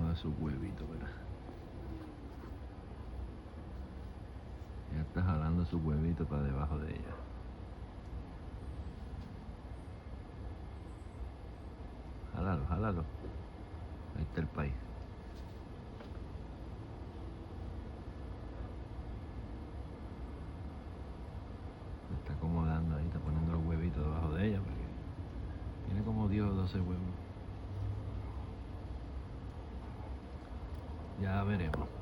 uno de sus huevitos, ¿verdad? Ya está jalando sus huevitos para debajo de ella. Jálalo, jálalo. Ahí está el país. Se está acomodando ahí, está poniendo los huevitos debajo de ella porque tiene como 10 o 12 huevos. Ya veremos.